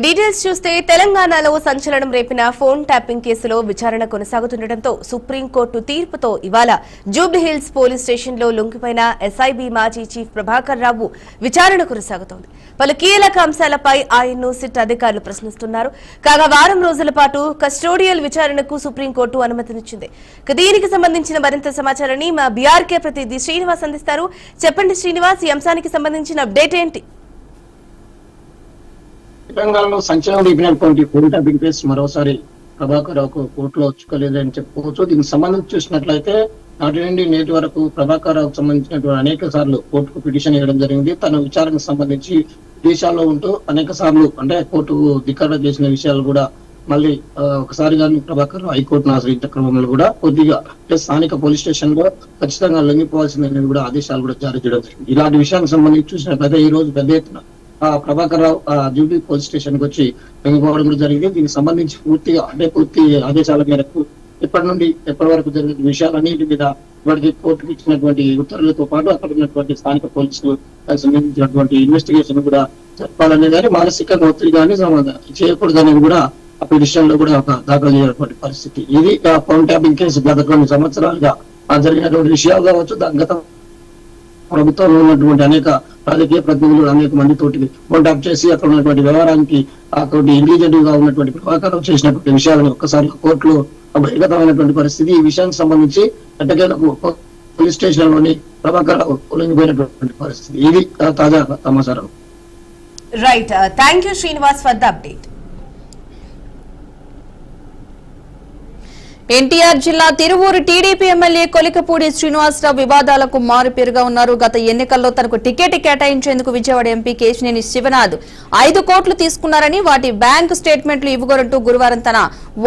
Details చూస్తే తెలంగాణలో సంచలనం రేపిన ఫోన్ ట్యాపింగ్ కేసులో విచారణ కొనసాగుతుండటంతో సుప్రీంకోర్టు తీర్పుతో ఇవాళ జూబ్లీహిల్స్ పోలీస్ స్టేషన్లో లొంగిపోయిన ఎస్ఐబీ మాజీ చీఫ్ ప్రభాకర్ రావు విచారణ కొనసాగుతోంది. పలు కీలక అంశాలపై ఆయన్ను సిట్ అధికారులు ప్రశ్నిస్తున్నారు. కాగా వారం రోజుల పాటు కస్టోడియల్ విచారణకు సుప్రీంకోర్టు అనుమతినిచ్చింది. దీనికి సంబంధించిన మరింత సమాచారాన్ని మా బీఆర్కే ప్రతినిధి శ్రీనివాస్ అందిస్తారు. చెప్పండి శ్రీనివాస్, ఈ అంశానికి సంబంధించిన అప్డేట్ ఏంటి? తెలంగాణలో సంచలనం రేపినటువంటి ఫోన్ ట్యాపింగ్ కేసు మరోసారి ప్రభాకర్ రావుకు కోర్టులో చిక్కలేదని చెప్పుకోవచ్చు. దీనికి సంబంధించి చూసినట్లయితే నాటి నుండి నేటి వరకు ప్రభాకర్ రావుకు సంబంధించినటువంటి అనేక సార్లు కోర్టుకు పిటిషన్ ఇవ్వడం జరిగింది. తన విచారణకు సంబంధించి విదేశాల్లో ఉంటూ అనేక సార్లు అంటే కోర్టుకు ధిక్కరణ చేసిన విషయాలు కూడా మళ్ళీ ఒకసారి కానీ ప్రభాకర్ రావు హైకోర్టును ఆశ్రయించిన క్రమంలో కూడా కొద్దిగా స్థానిక పోలీస్ స్టేషన్ లో ఖచ్చితంగా లొంగిపోవాల్సిందని కూడా ఆదేశాలు కూడా జారీ చేయడం జరిగింది. ఇలాంటి విషయానికి సంబంధించి చూసినట్లయితే ఈ రోజు పెద్ద ఎత్తున Prabhakar Rao Jubilee police station కి వచ్చి లొంగిపోవడం కూడా జరిగింది. దీనికి సంబంధించి పూర్తి ఆదేశాల మేరకు ఎప్పటి నుండి ఎప్పటి వరకు జరిగిన విషయాలన్నింటి మీద ఇప్పటికీ కోర్టుకు ఇచ్చినటువంటి ఉత్తర్వులతో పాటు అక్కడ ఉన్నటువంటి స్థానిక పోలీసులు సంబంధించినటువంటి ఇన్వెస్టిగేషన్ కూడా చెప్పాలని కానీ మానసికంగా ఒత్తిడి కానీ చేయకూడదని కూడా ఆ పిటిషన్ లో కూడా ఒక దాఖలు చేయనటువంటి పరిస్థితి. ఇది ఫోన్ ట్యాపింగ్ కేసు గత కొన్ని సంవత్సరాలుగా జరిగినటువంటి విషయాలు కావచ్చు. గత ప్రభుత్వంలో ఉన్నటువంటి అనేక రాజకీయ ప్రతినిధులు అనేక మందితోటి కాంటాక్ట్ చేసి అక్కడ ఉన్నటువంటి వ్యవహారానికి అక్కడ ఇంటెలిజెంట్ గా ఉన్నటువంటి ప్రభాకర్ చేసినటువంటి విషయాలను ఒక్కసారి కోర్టులో బహిర్గతమైనటువంటి పరిస్థితి. ఈ విషయానికి సంబంధించి ఎట్టకేలకు పోలీస్ స్టేషన్ లోని ప్రభాకర్ లొంగిపోయినటువంటి పరిస్థితి. ఇది తాజా సమాచారం. Right, thank you Srinivas for the update. NTR జిల్లా తిరువూరు టీడీపీ ఎమ్మెల్యే కొలికపూడి శ్రీనివాసరావు వివాదాలకు మారుపేరుగా ఉన్నారు. గత ఎన్నికల్లో తనకు టికెట్ కేటాయించేందుకు విజయవాడ ఎంపీ కేశినేని శివనాథ్ 5 కోట్లు తీసుకున్నారని వాటి బ్యాంకు స్టేట్మెంట్లు ఇవ్వగొరంటూ గురువారం తన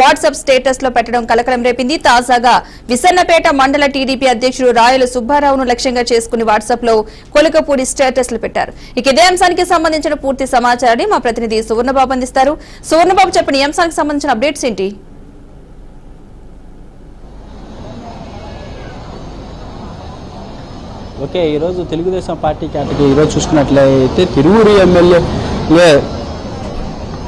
వాట్సాప్ స్టేటస్ లో పెట్టడం కలకలం రేపింది. తాజాగా విసన్నపేట మండల టీడీపీ అధ్యక్షుడు రాయల సుబ్బారావును లక్ష్యంగా చేసుకుని వాట్సాప్ లో కొలికపూడి స్టేటస్లు పెట్టారు. ఇక ఇదే అంశానికి సంబంధించిన పూర్తి సమాచారాన్ని మా ప్రతినిధి సువర్ణబాబు అందిస్తారు. సువర్ణబాబు, చెప్పండి, ఈ అంశానికి సంబంధించిన అప్డేట్స్ ఏంటి? ఓకే, ఈరోజు తెలుగుదేశం పార్టీ కేటగిరీ ఈరోజు చూసుకున్నట్లయితే తిరువూరు ఎమ్మెల్యే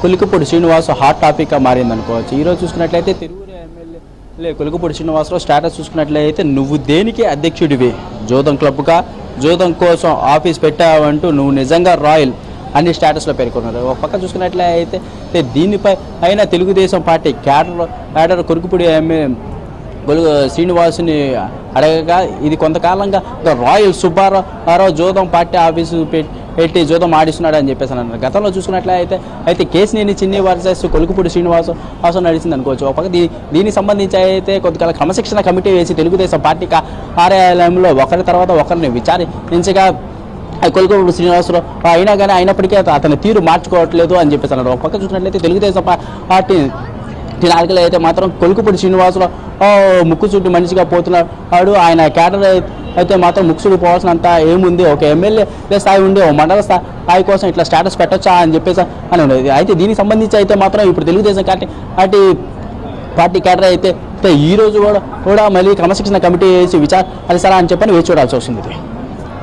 కొలికపూడి శ్రీనివాసరావు హాట్ టాపిక్గా మారిందనుకోవచ్చు. ఈరోజు చూసుకున్నట్లయితే తిరువూరు ఎమ్మెల్యే కొలికపూడి శ్రీనివాసరావు స్టేటస్ చూసుకున్నట్లయితే నువ్వు దేనికి అధ్యక్షుడివి, జోదం క్లబ్గా జోదం కోసం ఆఫీస్ పెట్టావంటూ నువ్వు నిజంగా రాయల్ అన్ని స్టేటస్లో పేర్కొన్నారు. ఒక పక్క చూసుకున్నట్లయితే దీనిపై అయినా తెలుగుదేశం పార్టీ క్యాడర్ కొలికపూడి శ్రీనివాసుని అడగగా ఇది కొంతకాలంగా రాయల్ సుబ్బారావు జోదం పార్టీ ఆఫీసు పెట్టి జోదం ఆడిస్తున్నాడు అని చెప్పేసి అన్నారు. గతంలో చూసుకున్నట్లయితే కేశినేని చిన్ని వర్సెస్ కొలికపూడి శ్రీనివాసం నడిచింది అనుకోవచ్చు. ఒక పక్క దీనికి సంబంధించి అయితే కొంతకాల క్రమశిక్షణ కమిటీ వేసి తెలుగుదేశం పార్టీ కార్యాలయంలో ఒకరి తర్వాత ఒకరిని విచారించగా కొలికపూడి శ్రీనివాసరావు అయినప్పటికీ అతని తీరు మార్చుకోవట్లేదు అని చెప్పేసి అన్నారు. ఒక పక్క చూసినట్లయితే తెలుగుదేశం పార్టీ నాయకులు అయితే మాత్రం కొలికపూడి శ్రీనివాసరావు ముక్కుసూటి మనిషిగా పోతున్నాడు. ఆయన క్యాడర్ అయితే మాత్రం ముక్కుసూటి పోవాల్సినంత ఏముంది, ఒక ఎమ్మెల్యే స్థాయి ఉండి ఒక మండల స్థాయి కోసం ఇట్లా స్టేటస్ పెట్టొచ్చా అని చెప్పేసి అని ఉండేది. అయితే దీనికి సంబంధించి అయితే మాత్రం ఇప్పుడు తెలుగుదేశం పార్టీ క్యాడర్ అయితే ఈ రోజు కూడా మళ్ళీ క్రమశిక్షణ కమిటీ వేసి విచారిస్తారా అని చెప్పని వేచి చూడాల్సి వస్తుంది.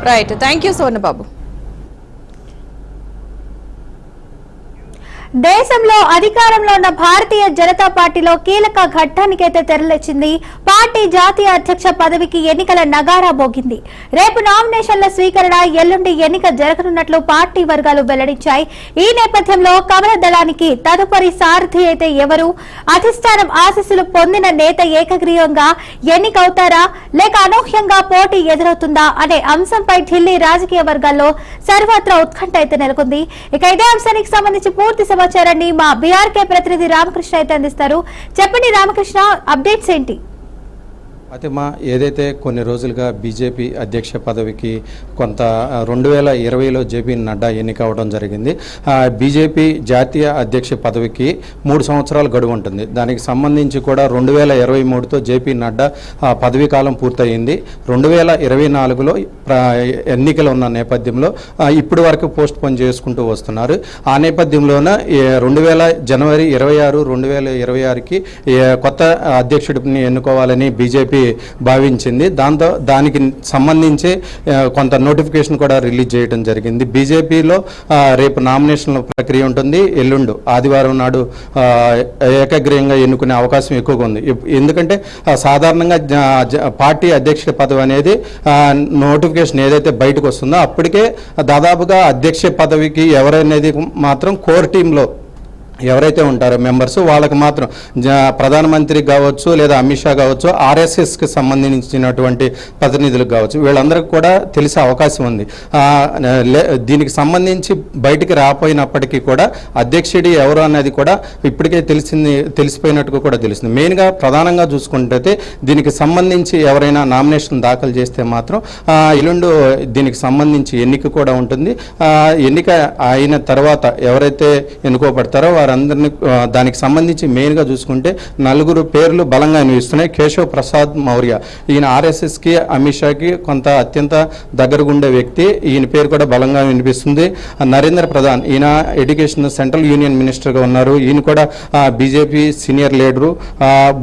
Right, thank you Suvarnababu. దేశంలో అధికారంలో ఉన్న భారతీయ జనతా పార్టీలో కీలక ఘట్టానికైతే తెరలేచింది. పార్టీ జాతీయ అధ్యక్ష పదవికి ఎన్నికల నగారా మోగింది. రేపు నామినేషన్ల స్వీకరణ, ఎల్లుండి ఎన్నిక జరగనున్నట్లు పార్టీ వర్గాలు వెల్లడించాయి. ఈ నేపథ్యంలో కమల దళానికి తదుపరి సారథి అయితే ఎవరు, అధిష్టానం ఆశీస్సులు పొందిన నేత ఏకగ్రీవంగా ఎన్నికవుతారా లేక అనూహ్యంగా పోటీ ఎదురవుతుందా అనే అంశంపై ఢిల్లీ రాజకీయ వర్గాల్లో సర్వత్రా ఉత్కంఠ అయితే నెలకొంది. ఇక ఇదే అంశానికి సంబంధించి పూర్తి సమాచారాన్ని మా బీఆర్కే ప్రతినిధి రామకృష్ణ అయితే అందిస్తారు. చెప్పండి రామకృష్ణ, అప్డేట్స్ ఏంటి? ఫాతిమా, ఏదైతే కొన్ని రోజులుగా బీజేపీ అధ్యక్ష పదవికి కొంత 2020లో జేపీ నడ్డా ఎన్నిక అవడం జరిగింది. బీజేపీ జాతీయ అధ్యక్ష పదవికి 3 సంవత్సరాల గడువు ఉంటుంది. దానికి సంబంధించి కూడా 2023తో జేపీ నడ్డా పదవీ కాలం పూర్తయింది. 2024లో ఎన్నికలు ఉన్న నేపథ్యంలో ఇప్పటి వరకు పోస్ట్ పోన్ చేసుకుంటూ వస్తున్నారు. ఆ నేపథ్యంలోన జనవరి 26, 2026కి కొత్త అధ్యక్షుడిని ఎన్నుకోవాలని బీజేపీ బీజేపీ భావించింది. దానికి సంబంధించి కొంత నోటిఫికేషన్ కూడా రిలీజ్ చేయడం జరిగింది. బీజేపీలో రేపు నామినేషన్ల ప్రక్రియ ఉంటుంది. ఎల్లుండు ఆదివారం నాడు ఏకగ్రీయంగా ఎన్నుకునే అవకాశం ఎక్కువగా ఉంది. ఎందుకంటే సాధారణంగా పార్టీ అధ్యక్ష పదవి అనేది నోటిఫికేషన్ ఏదైతే బయటకు వస్తుందో అప్పటికే దాదాపుగా అధ్యక్ష పదవికి ఎవరనేది మాత్రం కోర్ టీంలో ఎవరైతే ఉంటారో మెంబర్స్ వాళ్ళకి మాత్రం ప్రధానమంత్రికి కావచ్చు లేదా అమిత్ షా కావచ్చు, ఆర్ఎస్ఎస్కి సంబంధించినటువంటి ప్రతినిధులకు కావచ్చు, వీళ్ళందరికీ కూడా తెలిసే అవకాశం ఉంది. దీనికి సంబంధించి బయటికి రాపోయినప్పటికీ కూడా అధ్యక్షుడి ఎవరు అనేది కూడా ఇప్పటికే తెలిసిపోయినట్టుగా కూడా తెలుస్తుంది. మెయిన్గా ప్రధానంగా చూసుకుంటే దీనికి సంబంధించి ఎవరైనా నామినేషన్ దాఖలు చేస్తే మాత్రం ఎల్లుండు దీనికి సంబంధించి ఎన్నిక కూడా ఉంటుంది. ఎన్నిక అయిన తర్వాత ఎవరైతే ఎన్నుకోబడతారో వారందరినీ దానికి సంబంధించి మెయిన్గా చూసుకుంటే 4 పేర్లు బలంగా వినిపిస్తున్నాయి. కేశవ్ ప్రసాద్ మౌర్య, ఈయన ఆర్ఎస్ఎస్కి అమిత్ షాకి కొంత అత్యంత దగ్గరగుండే వ్యక్తి, ఈయన పేరు కూడా బలంగా వినిపిస్తుంది. నరేంద్ర ప్రధాన్, ఈయన ఎడ్యుకేషన్ సెంట్రల్ యూనియన్ మినిస్టర్గా ఉన్నారు, ఈయన కూడా BJP senior leader.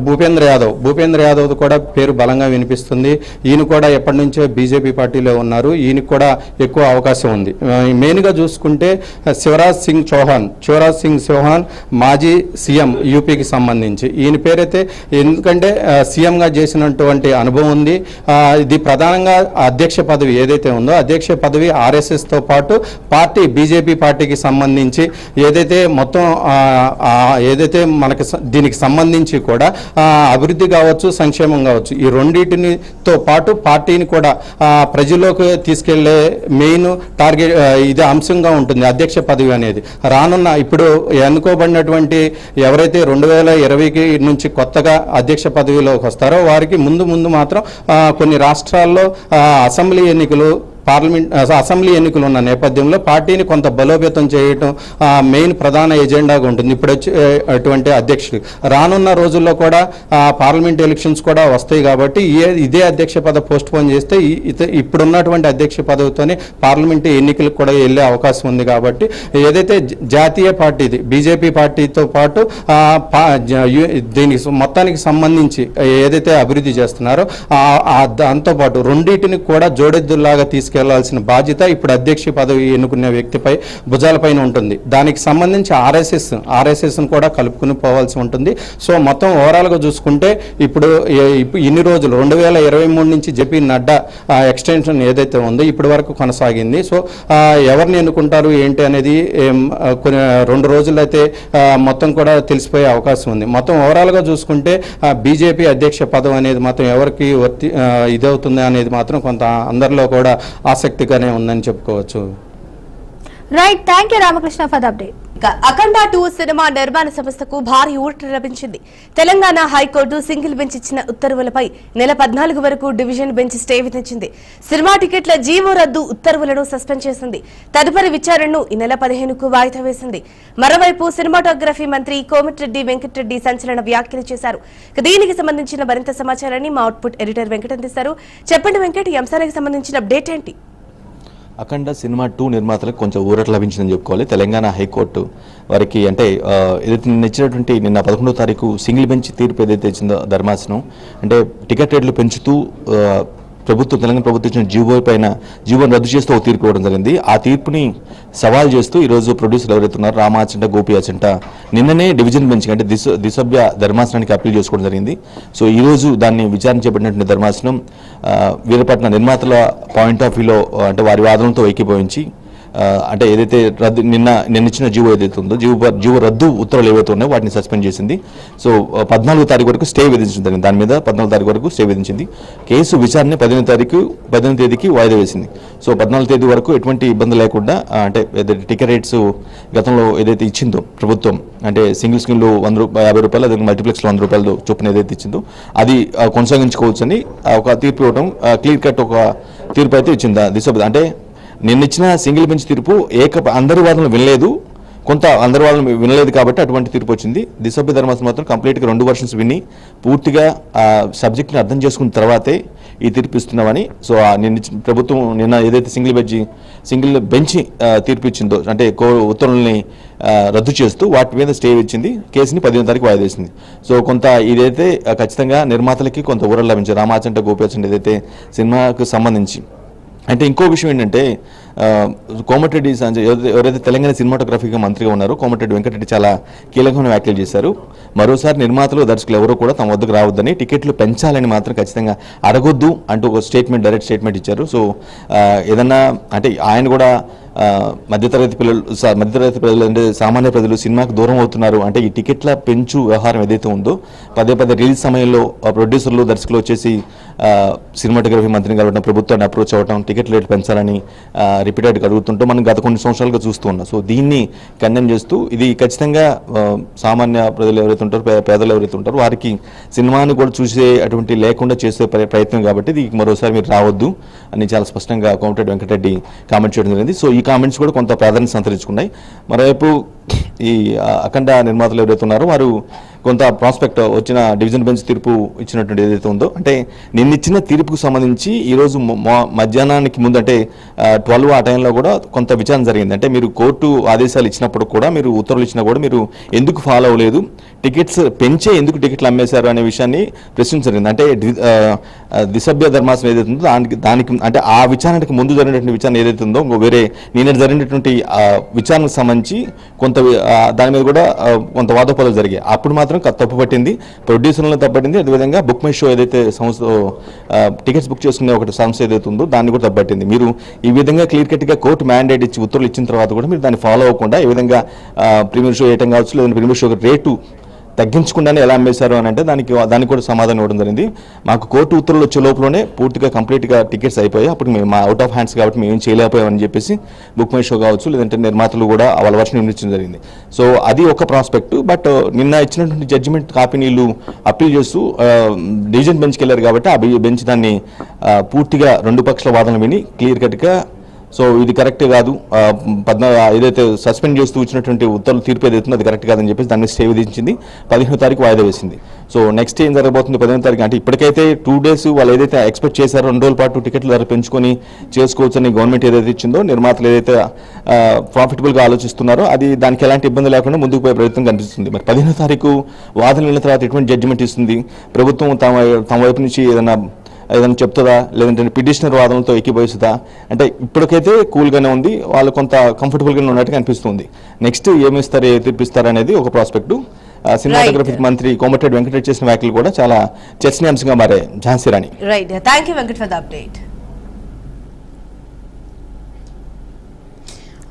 Bhupendra Yadav కూడా పేరు బలంగా వినిపిస్తుంది. ఈయన కూడా ఎప్పటి నుంచో బీజేపీ పార్టీలో ఉన్నారు, ఈయనకు కూడా ఎక్కువ అవకాశం ఉంది. మెయిన్గా చూసుకుంటే శివరాజ్ సింగ్ చౌహాన్ మాజీ సీఎం యూపీకి సంబంధించి ఈయన పేరైతే, ఎందుకంటే సీఎంగా చేసినటువంటి అనుభవం ఉంది. ఇది ప్రధానంగా అధ్యక్ష పదవి ఏదైతే ఉందో అధ్యక్ష పదవి ఆర్ఎస్ఎస్తో పాటు బీజేపీ పార్టీకి సంబంధించి ఏదైతే మొత్తం ఏదైతే మనకి దీనికి సంబంధించి కూడా అభివృద్ధి కావచ్చు, సంక్షేమం కావచ్చు, ఈ రెండింటితో పాటు పార్టీని కూడా ప్రజల్లోకి తీసుకెళ్లే మెయిన్ టార్గెట్ ఇది అంశంగా ఉంటుంది అధ్యక్ష పదవి అనేది. రానున్న ఇప్పుడు ఎన్నుకోబడినటువంటి ఎవరైతే 2020 నుంచి కొత్తగా అధ్యక్ష పదవిలోకి వస్తారో వారికి ముందు మాత్రం కొన్ని రాష్ట్రాల్లో అసెంబ్లీ ఎన్నికలు ఉన్న నేపథ్యంలో పార్టీని కొంత బలోపేతం చేయటం మెయిన్ ప్రధాన ఎజెండాగా ఉంటుంది. ఇప్పుడు అటువంటి అధ్యక్షుడు రానున్న రోజుల్లో కూడా పార్లమెంట్ ఎలక్షన్స్ కూడా వస్తాయి కాబట్టి ఇదే అధ్యక్ష పదవి పోస్ట్ పోన్ చేస్తే ఇప్పుడున్నటువంటి అధ్యక్ష పదవితోనే పార్లమెంట్ ఎన్నికలకు కూడా వెళ్ళే అవకాశం ఉంది. కాబట్టి ఏదైతే జాతీయ పార్టీది బీజేపీ పార్టీతో పాటు దీనికి మొత్తానికి సంబంధించి ఏదైతే అభివృద్ధి చేస్తున్నారో దాంతోపాటు రెండింటిని కూడా జోడెద్దులాగా తీసుకెళ్లాల్సిన బాధ్యత ఇప్పుడు అధ్యక్ష పదవి ఎన్నుకునే వ్యక్తిపై భుజాలపైన ఉంటుంది. దానికి సంబంధించి ఆర్ఎస్ఎస్ను కూడా కలుపుకుని పోవాల్సి ఉంటుంది. సో మొత్తం ఓవరాల్గా చూసుకుంటే ఇప్పుడు ఇన్ని రోజులు 2023 నుంచి జేపీ నడ్డా ఎక్స్టెన్షన్ ఏదైతే ఉందో ఇప్పటి వరకు కొనసాగింది. సో ఎవరిని ఎన్నుకుంటారు ఏంటి అనేది కొన్ని 2 రోజుల్లో అయితే మొత్తం కూడా తెలిసిపోయే అవకాశం ఉంది. మొత్తం ఓవరాల్గా చూసుకుంటే బీజేపీ అధ్యక్ష పదవి అనేది మాత్రం ఎవరికి ఇదవుతుంది అనేది మాత్రం కొంత అందరిలో కూడా ఆసక్తిగానే ఉందని చెప్పుకోవచ్చు. Right, thank you Ramakrishna for the update. Akhanda 2 cinema నిర్మాణ సంస్థకు భారీ ఊరట లభించింది. తెలంగాణ హైకోర్టు సింగిల్ బెంచ్ ఇచ్చిన ఉత్తర్వులపై నెల 14 వరకు డివిజన్ బెంచ్ స్టే విధించింది. సినిమా టికెట్ల జీవో రద్దు ఉత్తర్వులను సస్పెండ్ చేసింది. తదుపరి విచారణను ఈ నెల 15కు వాయిదా వేసింది. మరోవైపు సినిమాటోగ్రఫీ మంత్రి కోమటిరెడ్డి వెంకటరెడ్డి సంచలన వ్యాఖ్యలు చేశారు. దీనికి సంబంధించిన మరింత సమాచారాన్ని మా అవుట్పుట్ ఎడిటర్ వెంకట్ అందిస్తారు. చెప్పండి వెంకట్, ఈ అంశానికి సంబంధించిన అప్డేట్ ఏంటి? అఖండ సినిమా 2 నిర్మాతలకు కొంచెం ఊరట లభించిందని చెప్పుకోవాలి. తెలంగాణ హైకోర్టు వారికి అంటే ఏదైతే ఇచ్చినటువంటి నిన్న 11వ తారీఖు సింగిల్ బెంచ్ తీర్పు ఏదైతే ఇచ్చిందో ధర్మాసనం, అంటే టికెట్ రేట్లు పెంచుతూ తెలంగాణ ప్రభుత్వం ఇచ్చిన జీవోను రద్దు చేస్తూ ఒక తీర్పు ఇవ్వడం జరిగింది. ఆ తీర్పుని సవాల్ చేస్తూ ఈరోజు ప్రొడ్యూసర్ ఎవరైతే ఉన్నారో రామాచంట, గోపియాచంట నిన్ననే డివిజన్ బెంచ్ అంటే దిశభ్య ధర్మాసనానికి అప్పీల్ చేసుకోవడం జరిగింది. సో ఈరోజు దాన్ని విచారణ చేపట్టినటువంటి ధర్మాసనం వీరపట్న నిర్మాతల పాయింట్ ఆఫ్ వ్యూలో అంటే వారి వాదనలతో ఏకీభవించి అంటే ఏదైతే నిన్న ఇచ్చిన జీవో ఏదైతే ఉందో జీవో రద్దు ఉత్తర్వులు ఏవైతే ఉన్నాయో వాటిని సస్పెండ్ చేసింది. సో 14వ తారీఖు వరకు స్టే విధించింది. దాని మీద 14వ తారీఖు వరకు స్టే విధించింది. కేసు విచారణ 15వ తేదీకి వాయిదా వేసింది. సో 14వ తేదీ వరకు ఎటువంటి ఇబ్బంది లేకుండా అంటే టికెట్ రేట్స్ గతంలో ఏదైతే ఇచ్చిందో ప్రభుత్వం, అంటే సింగిల్ స్క్రీన్లో 50 రూపాయలు, అదే మల్టీప్లెక్స్లో 100 రూపాయలు చొప్పున ఏదైతే ఇచ్చిందో అది కొనసాగించుకోవచ్చని ఒక తీర్పు ఇవ్వడం, క్లియర్ కట్ ఒక తీర్పు అయితే ఇచ్చింది దిశ. అంటే నిన్న ఇచ్చిన సింగిల్ బెంచ్ తీర్పు అందరి వాదనలు వినలేదు, కొంత అందరి వాళ్ళని వినలేదు కాబట్టి అటువంటి తీర్పు వచ్చింది. దిశభ్య ధర్మాసనం మాత్రం కంప్లీట్గా 2 వర్షన్స్ విని పూర్తిగా సబ్జెక్ట్ని అర్థం చేసుకున్న తర్వాతే ఈ తీర్పు ఇస్తున్నామని, సో ప్రభుత్వం నిన్న ఏదైతే సింగిల్ బెంచ్ తీర్పు ఇచ్చిందో, అంటే ఉత్తర్వుల్ని రద్దు చేస్తూ వాటి మీద స్టే ఇచ్చింది, కేసుని 15వ తారీఖు వాయిదా వేసింది. సో కొంత ఇదైతే ఖచ్చితంగా నిర్మాతలకి కొంత ఊరలు లభించారు. రామాచంట గోపీచండ్ ఏదైతే సినిమాకు సంబంధించి. అంటే ఇంకో విషయం ఏంటంటే కోమటిరెడ్డి ఎవరైతే తెలంగాణ సినిమాటోగ్రఫీగా మంత్రిగా ఉన్నారో కోమటిరెడ్డి వెంకటరెడ్డి చాలా కీలకమైన వ్యాఖ్యలు చేశారు. మరోసారి నిర్మాతలు దర్శకులు ఎవరో కూడా తమ వద్దకు రావద్దని, టికెట్లు పెంచాలని మాత్రం ఖచ్చితంగా అడగొద్దు అంటూ ఒక డైరెక్ట్ స్టేట్మెంట్ ఇచ్చారు. సో ఏదన్నా అంటే ఆయన కూడా మధ్యతరగతి ప్రజలు అంటే సామాన్య ప్రజలు సినిమాకి దూరం అవుతున్నారు అంటే ఈ టికెట్ల పెంచు వ్యవహారం ఏదైతే ఉందో పదే రిలీజ్ సమయంలో ప్రొడ్యూసర్లు దర్శకులు వచ్చేసి సినిమాటోగ్రఫీ మంత్రిని కలవడం, ప్రభుత్వాన్ని అప్రోచ్ అవ్వడం, టికెట్ రేట్లు పెంచాలని రిపీటెడ్గా అడుగుతుంటూ మనం గత కొన్ని సంవత్సరాలుగా చూస్తూ ఉన్నాం. సో దీన్ని కండెమ్ చేస్తూ ఇది ఖచ్చితంగా సామాన్య ప్రజలు ఎవరైతే ఉంటారో, పేదలు ఎవరైతే ఉంటారో వారికి సినిమాని కూడా చూసే అటువంటి లేకుండా చేసే ప్రయత్నం కాబట్టి ఇది మరోసారి మీరు రావద్దు అని చాలా స్పష్టంగా కోమటిరెడ్డి వెంకటరెడ్డి కామెంట్ చేయడం జరిగింది. సో ఈ కామెంట్స్ కూడా కొంత ప్రాధాన్యత సంతరించుకున్నాయి. మరోవైపు ఈ అఖండ నిర్మాతలు ఎవరైతే ఉన్నారో వారు కొంత ప్రాస్పెక్ట్ వచ్చిన డివిజన్ బెంచ్ తీర్పు ఇచ్చినటువంటి ఏదైతే ఉందో, అంటే నిన్నిచ్చిన తీర్పుకు సంబంధించి ఈరోజు మధ్యాహ్నానికి ముందు అంటే 12 ఆ టైంలో కూడా కొంత విచారణ జరిగింది. అంటే మీరు కోర్టు ఆదేశాలు ఇచ్చినప్పుడు కూడా, మీరు ఉత్తర్వులు ఇచ్చినా కూడా మీరు ఎందుకు ఫాలో అవ్వలేదు, టికెట్స్ పెంచే ఎందుకు టికెట్లు అమ్మేశారు అనే విషయాన్ని ప్రశ్నించడం. అంటే దిశభ్య ధర్మాసనం ఏదైతే ఉందో దానికి అంటే ఆ విచారణకు ముందు జరిగినటువంటి విచారణ ఏదైతే ఉందో వేరే నిన్న జరిగినటువంటి విచారణకు సంబంధించి కొంత దాని మీద కూడా కొంత వాదోపదాలు జరిగాయి. అప్పుడు మాత్రం తప్పు పట్టింది, ప్రొడ్యూసర్లను తప్పట్టింది, అదేవిధంగా బుక్ మై షో ఏదైతే సంస్థ టికెట్స్ బుక్ చేసుకునే ఒకటి సంస్థ ఏదైతే ఉందో దాన్ని కూడా తప్పట్టింది. మీరు ఈ విధంగా క్లియర్ కట్గా కోర్టు మ్యాండేట్ ఇచ్చి ఉత్తర్వులు ఇచ్చిన తర్వాత కూడా మీరు దాన్ని ఫాలో అవ్వకుండా ఈ విధంగా ప్రీమియర్ షో వేయటం కావచ్చు, లేదంటే ప్రీమియర్ షో రేటు తగ్గించకుండానే ఎలా అమ్మేశారు అని అంటే దానికి కూడా సమాధానం ఇవ్వడం జరిగింది. మాకు కోర్టు ఉత్తర్వులు వచ్చే లోపలనే పూర్తిగా కంప్లీట్గా టికెట్స్ అయిపోయాయి, అప్పుడు మేము మా అవుట్ ఆఫ్ హ్యాండ్స్ కాబట్టి మేము ఏం చేయలేకపోయామని చెప్పేసి బుక్ మై షో కావచ్చు, లేదంటే నిర్మాతలు కూడా వాళ్ళ వర్షన్ వినిపించడం జరిగింది. సో అది ఒక ప్రాస్పెక్ట్. బట్ నిన్న ఇచ్చినటువంటి జడ్జిమెంట్ కాపీని వీళ్ళు అప్పీల్ చేస్తూ డివిజన్ బెంచ్కి వెళ్ళారు కాబట్టి ఆ బెంచ్ దాన్ని పూర్తిగా 2 పక్షాల వాదనలు విని క్లియర్ కట్గా సో ఇది కరెక్ట్ కాదు, ఏదైతే సస్పెండ్ చేస్తూ ఇచ్చినటువంటి ఉత్తర్వులు తీర్పు ఏదైతుందో అది కరెక్ట్ కాదని చెప్పేసి దాన్ని స్టే విధించింది. 15వ తారీఖు వాయిదా వేసింది. సో నెక్స్ట్ ఏం జరగబోతుంది 15వ తారీఖు అంటే ఇప్పటికైతే 2 days వాళ్ళు ఏదైతే ఎక్స్పెక్ట్ చేశారో 2 రోజుల పాటు టికెట్ల ధర పెంచుకొని చేసుకోవచ్చని గవర్నమెంట్ ఏదైతే ఇచ్చిందో, నిర్మాతలు ఏదైతే ప్రాఫిటబుల్గా ఆలోచిస్తున్నారో అది దానికి ఎలాంటి ఇబ్బంది లేకుండా ముందుకు పోయే ప్రయత్నం కనిపిస్తుంది. మరి 15వ తారీఖు వాదన వెళ్ళిన తర్వాత ఎటువంటి జడ్జిమెంట్ ఇస్తుంది, ప్రభుత్వం తమ వైపు నుంచి ఏదైనా చెప్తుందా, లేదంటే పిటిషనర్ వాదనలతో ఏకీభవిస్తుందా అంటే ఇప్పటికైతే కూల్గానే ఉంది, వాళ్ళు కొంత కంఫర్టబుల్గానే ఉన్నట్టుగా అనిపిస్తుంది. నెక్స్ట్ ఏమిస్తారు, తీర్పిస్తారు అనేది ఒక ప్రాస్పెక్టు. సినిమాటోగ్రఫీ మంత్రి కోమటిరెడ్డి వెంకటరెడ్డి చేసిన వ్యాఖ్యలు కూడా చాలా చర్చనీయాంశంగా మారాయి. Jhansi Rani. Right, thank you Venkat for the update.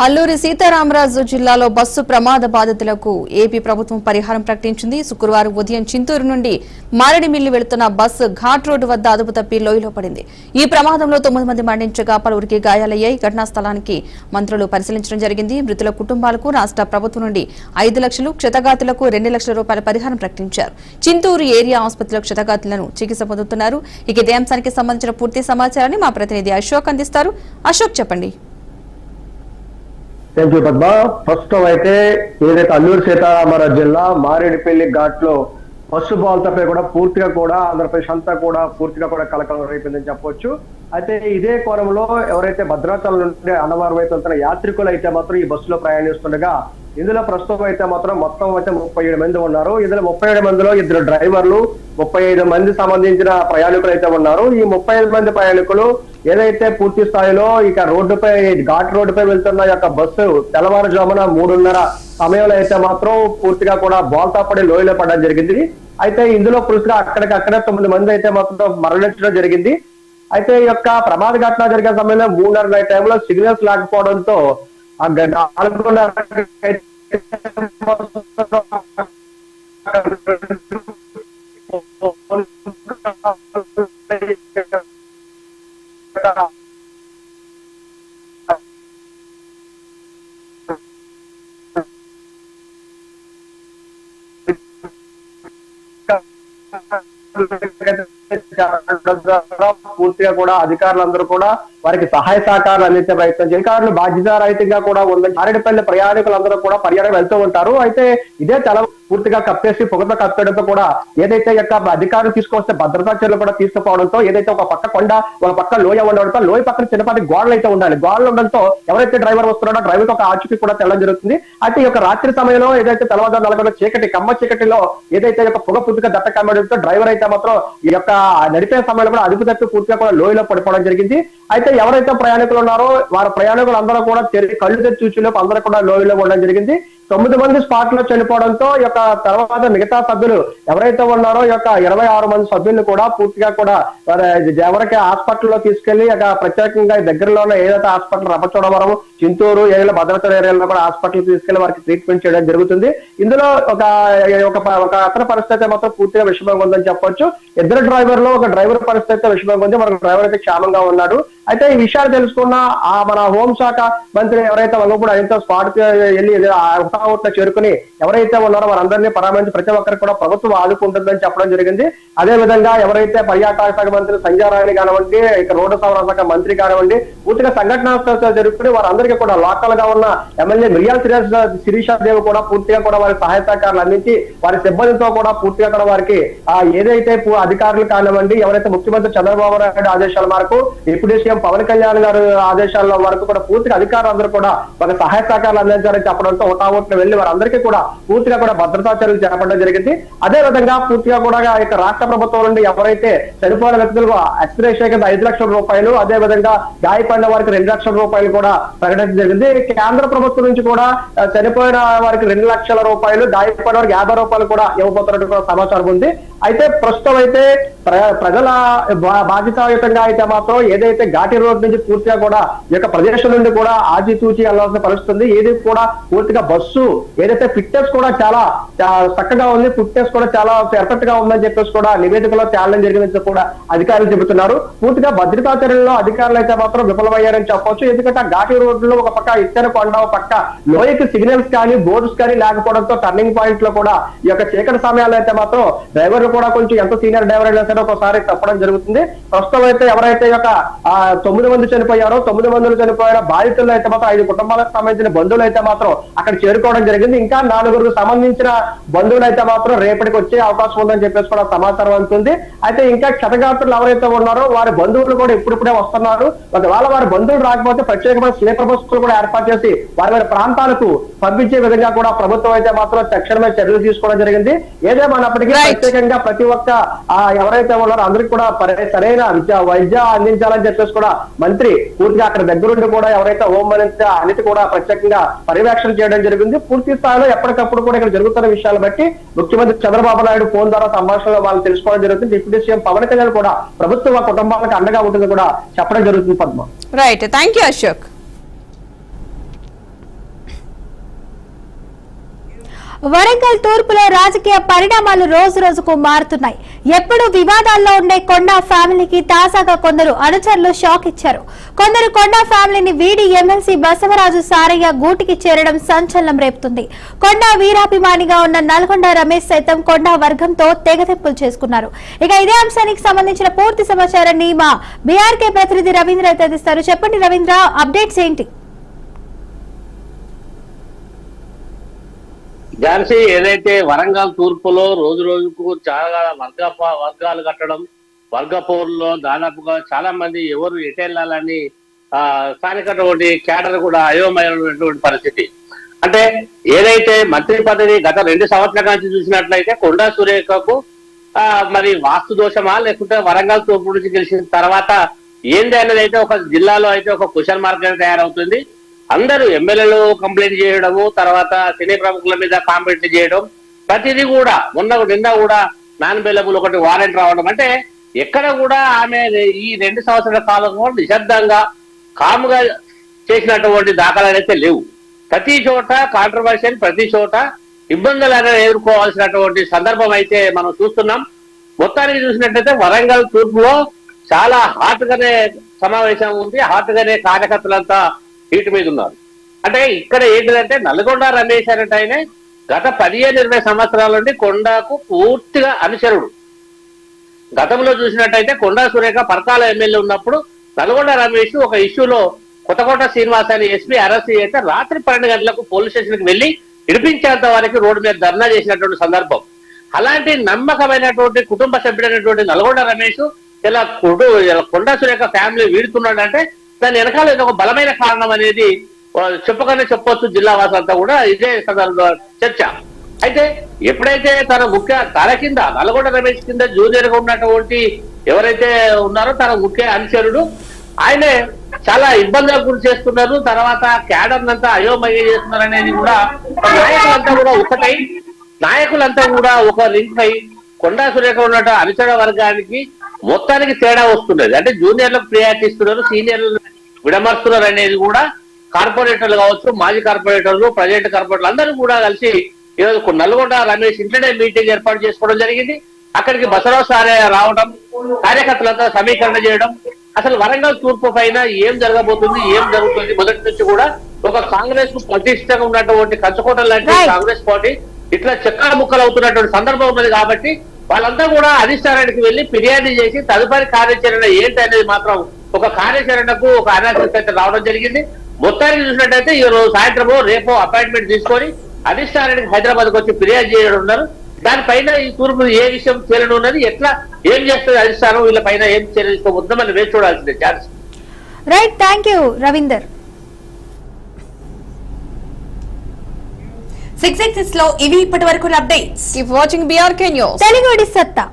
Alluri Sitaramaraju జిల్లాలో బస్సు ప్రమాద బాధితులకు ఏపీ ప్రభుత్వం పరిహారం ప్రకటించింది. శుక్రవారం ఉదయం చింతూరు నుండి మారేడుమిల్లి వెళుతున్న బస్సు ఘాట్ రోడ్డు వద్ద అదుపు తప్పి లోయలో పడింది. ఈ ప్రమాదంలో 9 మంది మరణించగా పలువురికి గాయాలయ్యాయి. ఘటనా స్థలానికి మంత్రులు పరిశీలించడం జరిగింది. మృతుల కుటుంబాలకు రాష్ట్ర ప్రభుత్వం నుండి 5 లక్షలు, క్షతగాతులకు 2 లక్షల రూపాయల పరిహారం ప్రకటించారు. చింతూరు ఏరియా ఆసుపత్రిలో క్షతగాతులను చికిత్స పొందుతున్నారు. ఇక ఇదే అంశానికి సంబంధించిన పూర్తి సమాచారాన్ని మా ప్రతినిధి అశోక్ అందిస్తారు. అశోక్, చెప్పండి. Thank you Padma. ప్రస్తుతం అయితే ఏదైతే అల్లూరు సీతారామరాజు జిల్లా మారేడుపల్లి ఘాట్ లో బస్సు బాల్తపై కూడా పూర్తిగా కూడా ఆంధ్రప్రదేశ్ అంతా కూడా పూర్తిగా కూడా కలకలం రేపిందని చెప్పొచ్చు. అయితే ఇదే కోణంలో ఎవరైతే భద్రాచలం నుండి అన్నవరం వైపు వెళ్తున్న యాత్రికులు అయితే మాత్రం ఈ బస్సులో ప్రయాణిస్తుండగా ఇందులో ప్రస్తుతం అయితే మాత్రం మొత్తం అయితే 37 మంది ఉన్నారు. ఇందులో 37 మందిలో 2 డ్రైవర్లు, 35 మంది సంబంధించిన ప్రయాణికులు అయితే ఉన్నారు. ఈ 35 మంది ప్రయాణికులు ఏదైతే పూర్తి స్థాయిలో ఇక రోడ్డుపై ఘాట్ రోడ్డుపై వెళ్తున్న యొక్క బస్సు తెల్లవారుజామున 3:30 సమయంలో అయితే మాత్రం పూర్తిగా కూడా బోల్తాపడి లోయలో పడడం జరిగింది. అయితే ఇందులో పూర్తిగా అక్కడికక్కడే 9 మంది అయితే మాత్రం మరణించడం జరిగింది. అయితే ఈ యొక్క ప్రమాద ఘటన జరిగే సమయంలో 3:30 టైంలో సిగ్నల్స్ లేకపోవడంతో ఆ 4:30 పూర్తిగా కూడా అధికారులందరూ కూడా వారికి సహాయ సహకారాలు అందించే ప్రయత్నం అధికారులు బాధ్యతారహితంగా కూడా ఉందని మారేడుపల్లి ప్రయాణికులందరూ కూడా పర్యాటన వెళ్తూ ఉంటారు. అయితే ఇదే చాలా పూర్తిగా కప్పేసి పొగతో కప్పేయడంతో కూడా ఏదైతే యొక్క అధికారులు తీసుకొస్తే భద్రతా చర్యలు కూడా తీసుకుపోవడంతో ఏదైతే ఒక పక్క కొండ ఒక పక్క లోయ ఉండడంతో లోయ పక్కన చిన్నపాటి గోడలు అయితే ఉండాలి. గోడలు ఉండడంతో ఎవరైతే డ్రైవర్ వస్తున్నాడో డ్రైవర్ ఒక ఆచూకీ కూడా తెల్లడం జరుగుతుంది. అయితే ఈ యొక్క రాత్రి సమయంలో ఏదైతే తెల్లవారుజాము 4 చీకటి కమ్మ చీకటిలో ఏదైతే యొక్క పొగ పూర్తిగా దట్ట కమ్మడంతో డ్రైవర్ అయితే మాత్రం ఈ యొక్క నడిపే సమయంలో కూడా అదుపు తప్పి పూర్తిగా కూడా లోయలో పడిపోవడం జరిగింది. అయితే ఎవరైతే ప్రయాణికులు ఉన్నారో వారి ప్రయాణికులు అందరూ కూడా కళ్ళు తెచ్చి చూచేలోపు అందరూ కూడా లోయలో ఉండడం జరిగింది. 9 మంది స్పాట్ లో చనిపోవడంతో ఈ యొక్క తర్వాత మిగతా సభ్యులు ఎవరైతే ఉన్నారో ఈ యొక్క 26 మంది సభ్యులు కూడా పూర్తిగా కూడా ఎవరికి హాస్పిటల్లో తీసుకెళ్లి ప్రత్యేకంగా దగ్గరలో ఉన్న ఏదైతే హాస్పిటల్ రపచోడవరం, చింతూరు ఏరియాలో భద్రాచల ఏరియాలో కూడా హాస్పిటల్ తీసుకెళ్లి వారికి ట్రీట్మెంట్ చేయడం జరుగుతుంది. ఇందులో ఒక అతని పరిస్థితి మాత్రం పూర్తిగా విషమంగా ఉందని చెప్పొచ్చు. ఇద్దరు డ్రైవర్లు ఒక డ్రైవర్ పరిస్థితి విషమంగా ఉంది, మరొక డ్రైవర్ అయితే క్షేమంగా ఉన్నాడు. అయితే ఈ విషయాలు తెలుసుకున్న మన హోంశాఖ మంత్రి ఎవరైతే వంగపూడి ఆయనతో స్పాట్ వెళ్ళి హుటాహుటిన చేరుకుని ఎవరైతే ఉన్నారో వారందరినీ పరామర్శించి ప్రతి ఒక్కరికి కూడా ప్రభుత్వం ఆదుకుంటుందని చెప్పడం జరిగింది. అదే విధంగా ఎవరైతే పర్యాటక శాఖ మంత్రి సంజయ్ రాయని కానివ్వండి, ఇక రోడ్డు సవరణ శాఖ మంత్రి కానివ్వండి, పూర్తిగా సంఘటన జరుపుకుని వారందరికీ కూడా లోకల్ గా ఉన్న ఎమ్మెల్యే మిర్యాల శిరీషాదేవి కూడా పూర్తిగా కూడా వారి సహాయ సహకారాలు అందించి వారి సిబ్బందితో కూడా పూర్తిగా కూడా వారికి ఏదైతే అధికారులు కానివ్వండి, ఎవరైతే ముఖ్యమంత్రి చంద్రబాబు నాయుడు ఆదేశాల మేరకు డిప్యూటీ సీఎం పవన్ కళ్యాణ్ గారు ఆదేశాల వరకు కూడా పూర్తిగా అధికారులందరూ కూడా వారి సహాయ సహకారాలు అందించారని చెప్పడంతో హుటాహుటిన వెళ్లి వారందరికీ కూడా పూర్తిగా కూడా భద్రతా చర్యలు చేపట్టడం జరిగింది. అదే విధంగా పూర్తిగా కూడా ఇక రాష్ట్ర ప్రభుత్వం నుండి ఎవరైతే చనిపోయిన వ్యక్తులకు ఎక్స్గ్రేషియా కింద 5 లక్షల రూపాయలు, అదే విధంగా గాయపడిన వారికి 2 లక్షల రూపాయలు కూడా ప్రకటించడం జరిగింది. కేంద్ర ప్రభుత్వం నుంచి కూడా చనిపోయిన వారికి 2 లక్షల రూపాయలు, గాయపడిన వారికి 50 రూపాయలు కూడా ఇవ్వబోతున్నట్టు కూడా సమాచారం ఉంది. అయితే ప్రస్తుతం అయితే ప్రజల బాధ్యతాయుతంగా అయితే మాత్రం ఏదైతే ఘాటి రోడ్ నుంచి పూర్తిగా కూడా ఈ యొక్క ప్రదేశం నుండి కూడా ఆచితూచి వెళ్లాల్సిన పరిస్థితుంది. ఏది కూడా పూర్తిగా బస్సు ఏదైతే ఫిట్నెస్ కూడా చాలా చక్కగా ఉంది, ఫిట్నెస్ కూడా చాలా పర్ఫెక్ట్ గా ఉందని చెప్పేసి కూడా నివేదికలో తేలడం జరిగిందని కూడా అధికారులు చెబుతున్నారు. పూర్తిగా భద్రతా చర్యల్లో అధికారులు అయితే మాత్రం విఫలమయ్యారని చెప్పొచ్చు. ఎందుకంటే ఆ ఘాటి రోడ్లో ఒక పక్క ఇత్తెన కొండ, ఒక పక్క లోయకి సిగ్నల్స్ కానీ బోర్డ్స్ కానీ లేకపోవడంతో టర్నింగ్ పాయింట్ లో కూడా ఈ యొక్క చీకటి సమయాల్లో అయితే మాత్రం డ్రైవర్లు కూడా కొంచెం ఎంత సీనియర్ డ్రైవర్ అయినా సరే ఒకసారి తప్పడం జరుగుతుంది. ప్రస్తుతం అయితే ఎవరైతే యొక్క 9 మంది చనిపోయారో 9 మందిలో చనిపోయిన బాధితులు అయితే మాత్రం 5 కుటుంబాలకు సంబంధించిన బంధువులు అయితే మాత్రం అక్కడ చేరుకోవడం జరిగింది. ఇంకా 4 సంబంధించిన బంధువులు అయితే మాత్రం రేపటికి వచ్చే అవకాశం ఉందని చెప్పేసి కూడా సమాచారం అందుతుంది. అయితే ఇంకా క్షతగాత్రులు ఎవరైతే ఉన్నారో వారి బంధువులు కూడా ఇప్పుడిప్పుడే వస్తున్నారు. ఒకవేళ వారి బంధువులు రాకపోతే ప్రత్యేకమైన స్లీపర్ బస్సులు కూడా ఏర్పాటు చేసి వారి ప్రాంతాలకు పంపించే విధంగా కూడా ప్రభుత్వం అయితే మాత్రం తక్షణమే చర్యలు తీసుకోవడం జరిగింది. ఏదేమన్నప్పటికీ ప్రత్యేకంగా ప్రతి ఒక్క ఎవరైతే ఉన్నారో అందరికి కూడా సరైన వైద్య అందించాలని చెప్పేసి కూడా మంత్రి పూర్తిగా అక్కడ దగ్గరుండి కూడా ఎవరైతే హోం మినిస్టర్ అనేది కూడా ప్రత్యేకంగా పర్యవేక్షణ చేయడం జరిగింది. పూర్తి స్థాయిలో ఎప్పటికప్పుడు కూడా ఇక్కడ జరుగుతున్న విషయాలు బట్టి ముఖ్యమంత్రి చంద్రబాబు నాయుడు ఫోన్ ద్వారా సంభాషణలో వాళ్ళు తెలుసుకోవడం జరుగుతుంది. డిప్యూటీ సీఎం పవన్ కళ్యాణ్ కూడా ప్రభుత్వ కుటుంబాలకు అండగా ఉంటుంది కూడా చెప్పడం జరుగుతుంది. Padma, right, thank you Ashok. Warangal తూర్పులో రాజకీయ పరిణామాలు రోజు రోజుకు మారుతున్నాయి. ఎప్పుడు వివాదాల్లో ఉండే కొండా ఫ్యామిలీకి తాజాగా కొందరు అనుచరులు షాక్ ఇచ్చారు. కొందరు కొండా ఫ్యామిలీని వీడి ఎమ్మెల్సీ బసవరాజు సారయ్య గూటికి చేరడం సంచలనం రేపుతుంది. కొండా వీరాభిమానిగా ఉన్న నల్గొండ రమేష్ సైతం కొండా వర్గంతో తెగతెంపులు చేసుకున్నారు. ఇక ఇదే అంశానికి సంబంధించిన పూర్తి సమాచారాన్ని మా బీఆర్కే ప్రతినిధి రవీంద్ర అందిస్తారు. చెప్పండి రవీంద్ర, అప్డేట్స్ ఏంటి? ఝాన్సీ, ఏదైతే వరంగల్ తూర్పులో రోజు రోజుకు చాలా వర్గాలు కట్టడం, వర్గపోరులో దాదాపుగా చాలా మంది ఎవరు ఎటెళ్లాలని స్థానికటువంటి క్యాడర్ కూడా అయోమయమైనటువంటి పరిస్థితి. అంటే ఏదైతే మంత్రి పదవి గత 2 సంవత్సరాల నుంచి చూసినట్లయితే కొండా సురేఖకు మరి వాస్తు దోషమా లేకుంటే వరంగల్ తూర్పు నుంచి గెలిచిన తర్వాత ఏంది అనేది అయితే ఒక జిల్లాలో అయితే ఒక క్వశ్చన్ మార్క్ తయారవుతుంది. అందరూ ఎమ్మెల్యేలు కంప్లైంట్ చేయడము, తర్వాత సినీ ప్రముఖుల మీద కామెంట్ చేయడం, ప్రతిదీ కూడా నిన్న కూడా నాన్ అవైలబుల్ ఒకటి వారెంట్ రావడం, అంటే ఎక్కడ కూడా ఆమె ఈ 2 సంవత్సరాల కాలంలో నిశ్శబ్దంగా కాముగా చేసినటువంటి దాఖలాలు అయితే లేవు. ప్రతి చోట కాంట్రవర్షియల్, ప్రతి చోట ఇబ్బందులు అనేది ఎదుర్కోవాల్సినటువంటి సందర్భం అయితే మనం చూస్తున్నాం. మొత్తానికి చూసినట్లయితే వరంగల్ తూర్పులో చాలా హాట్ గానే సమావేశం ఉంది, హాట్ గానే కార్యకర్తలంతా హీట్ మీద ఉన్నారు. అంటే ఇక్కడ ఏంటిదంటే నల్గొండ రమేష్ అనేట ఆయన గత 15-20 సంవత్సరాల నుండి కొండాకు పూర్తిగా అనుచరుడు. గతంలో చూసినట్టయితే కొండా సురేఖ పరకాల ఎమ్మెల్యే ఉన్నప్పుడు నల్గొండ రమేష్ ఒక ఇష్యూలో కొత్తకోట శ్రీనివాస్ అని ఎస్పీ అరెస్ట్ చేస్తే రాత్రి 12 గంటలకు పోలీస్ స్టేషన్ కి వెళ్లి విడిపించేంత వరకు రోడ్డు మీద ధర్నా చేసినటువంటి సందర్భం. అలాంటి నమ్మకమైనటువంటి కుటుంబ సభ్యుడైనటువంటి నల్గొండ రమేష్ ఇలా కొండా సురేఖ ఫ్యామిలీ వీడుతున్నాడంటే దాని వెనకాల ఏదో ఒక బలమైన కారణం అనేది చెప్పకనే చెప్పొచ్చు. జిల్లా వాసులంతా కూడా ఇదే సందర్భంలో చర్చ. అయితే ఎప్పుడైతే తన కింద నల్గొండ రమేష్ కింద జూనియర్ గా ఉన్నటువంటి ఎవరైతే ఉన్నారో తన ముఖ్య అనుచరుడు ఆయనే చాలా ఇబ్బందులకు గురి చేస్తున్నారు. తర్వాత క్యాడర్ అంతా అయోమయం చేస్తున్నారు అనేది కూడా నాయకులంతా కూడా ఒకటై నాయకులంతా కూడా ఒక లింక్ అయి కొండా సురేఖ ఉన్నట్టు అనుచర వర్గానికి మొత్తానికి తేడా వస్తున్నది. అంటే జూనియర్లకు ప్రియారిటీ ఇస్తున్నారు, సీనియర్లు విడమరుస్తున్నారు అనేది కూడా కార్పొరేటర్లు కావచ్చు, మాజీ కార్పొరేటర్లు, ప్రెసిడెంట్ కార్పొరేటర్లు అందరూ కూడా కలిసి ఈరోజు నల్గొండ రమేష్ ఇంటర్నే మీటింగ్ ఏర్పాటు చేసుకోవడం జరిగింది. అక్కడికి బసరావు సారే రావడం, కార్యకర్తలంతా సమీకరణ చేయడం, అసలు వరంగల్ తూర్పు పైన ఏం జరగబోతుంది, ఏం జరుగుతుంది, మొదటి నుంచి కూడా ఒక కాంగ్రెస్ కు ప్రతిష్టంగా ఉన్నటువంటి కంచుకోట లాంటి కాంగ్రెస్ పార్టీ ఇట్లా చెక్కల ముక్కలు అవుతున్నటువంటి సందర్భం ఉన్నది. కాబట్టి వాళ్ళంతా కూడా అధిష్టానానికి వెళ్లి ఫిర్యాదు చేసి తదుపరి కార్యాచరణ ఏంటి అనేది మాత్రం ఒక కార్యాచరణకు ఒక అనాలిసిస్ అయితే రావడం జరిగింది. మొత్తానికి చూసినట్టయితే ఈ రోజు సాయంత్రమో రేపో అపాయింట్మెంట్ తీసుకొని అధిష్టానానికి హైదరాబాద్ కు వచ్చి ఫిర్యాదు చేయడం ఉన్నారు. దానిపైన ఈ తూర్పు ఏ విషయం తేలనున్నది, ఎట్లా ఏం చేస్తుంది అధిష్టానం, వీళ్ళ పైన ఏం చర్య తీసుకోబోతుందో మనం వేచి చూడాల్సిందే. Chance right, thank you Ravinder. 6 లో ఇవి ఇప్పటి వరకు updates. Keep watching BRK news. తెలుగుడి సత్తా.